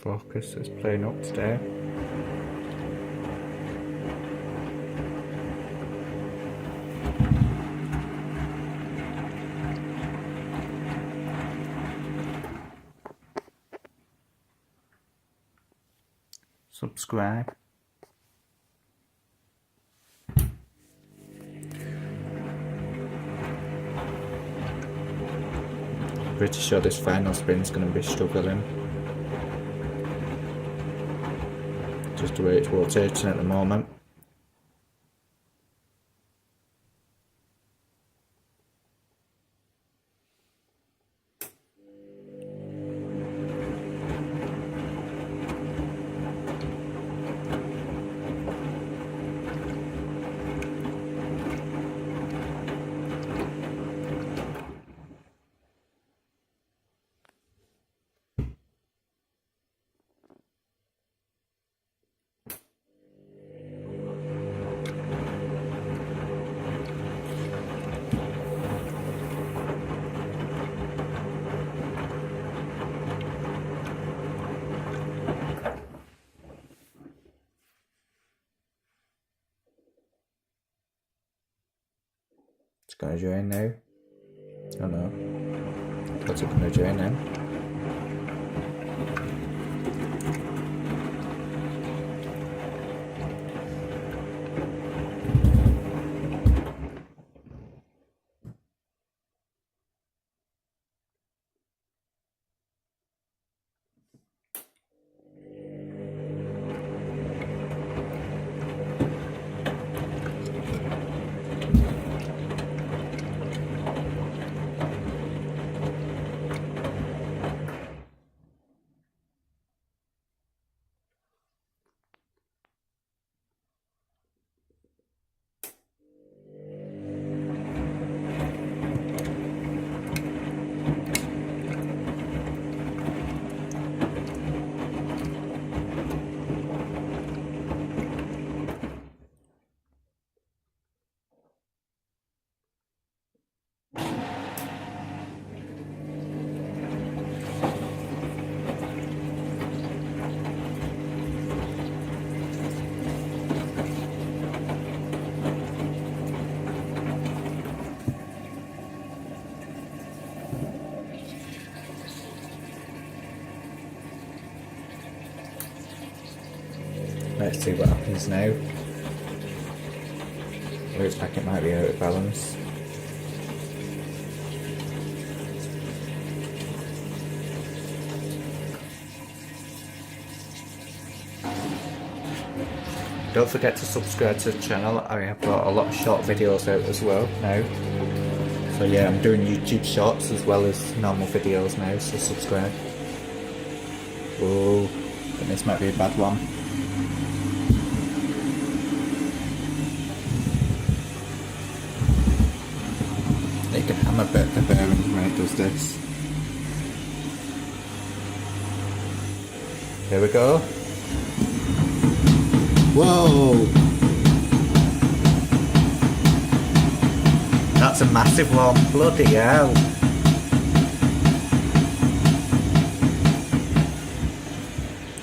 Focus is playing up today. Subscribe. Pretty sure this final spin's going to be struggling. Just the way it's rotating at the moment. It's going to join now. Oh no. What's it going to join now? Let's see what happens now. Looks like it might be out of balance. Don't forget to subscribe to the channel. I have got a lot of short videos out as well now. So yeah, I'm doing YouTube shorts as well as normal videos now, so subscribe. Oh, and this might be a bad one. You can hammer the bearings when it does this. Here we go. Whoa! That's a massive one, bloody hell.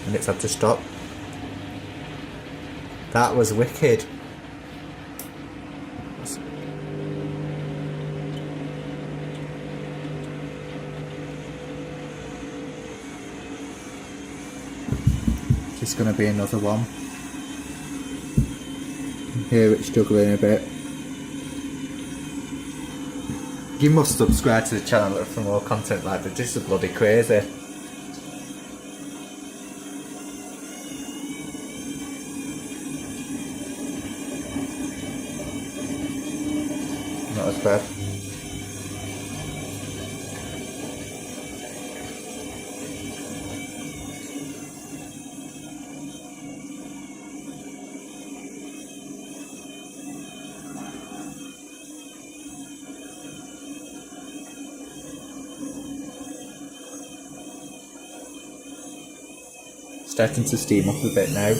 And it's had to stop. That was wicked. It's going to be another one. Here it's struggling a bit. You must subscribe to the channel for more content like this. This is bloody crazy. Not as bad. Starting to steam up a bit now.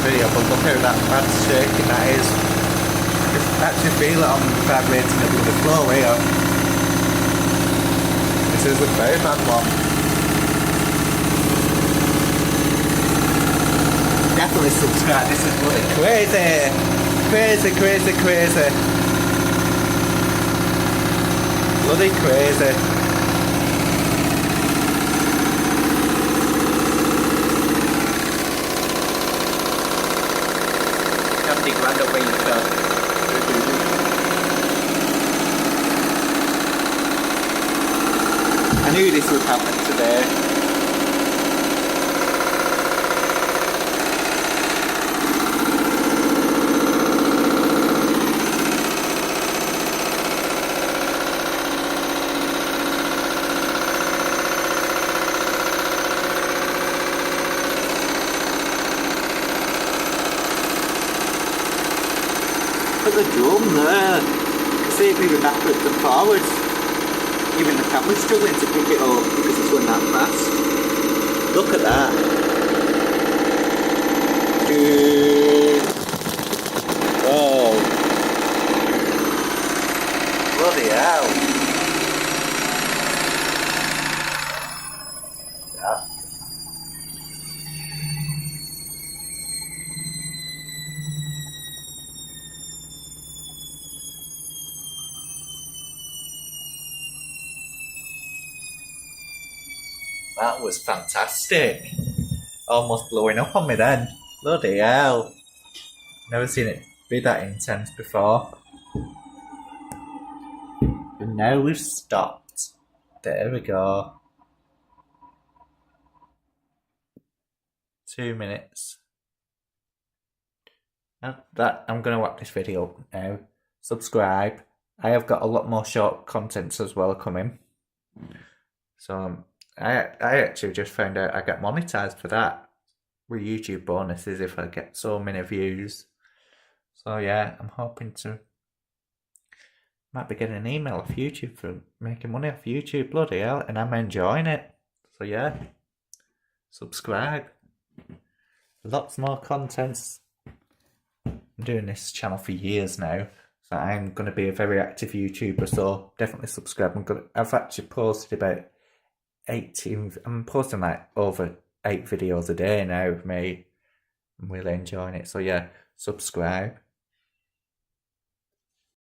video, but look how bad shaking that is. I can actually feel it on vibrating over the floor here. This is a very bad one. Definitely subscribe, this is bloody crazy! Crazy, crazy, crazy! Bloody crazy! Grand away I knew this would happen today. Look at the drum there. See it moving backwards and forwards. Even the camera's struggling to pick it up because it's going that fast. Look at that. Oh. Bloody hell. Yeah. That was fantastic. Almost blowing up on me then. Bloody hell. Never seen it be that intense before. And now we've stopped. There we go. 2 minutes. That I'm gonna wrap this video up now. Subscribe. I have got a lot more short contents as well coming. So I actually just found out I get monetized for that with YouTube bonuses if I get so many views. So yeah, I'm hoping to might be getting an email off YouTube for making money off YouTube, bloody hell, and I'm enjoying it. So yeah, subscribe. Lots more contents. I'm doing this channel for years now, so I'm going to be a very active YouTuber, so definitely subscribe. I've actually posted about 18, I'm posting like over 8 videos a day now of me. I'm really enjoying it, so yeah, subscribe.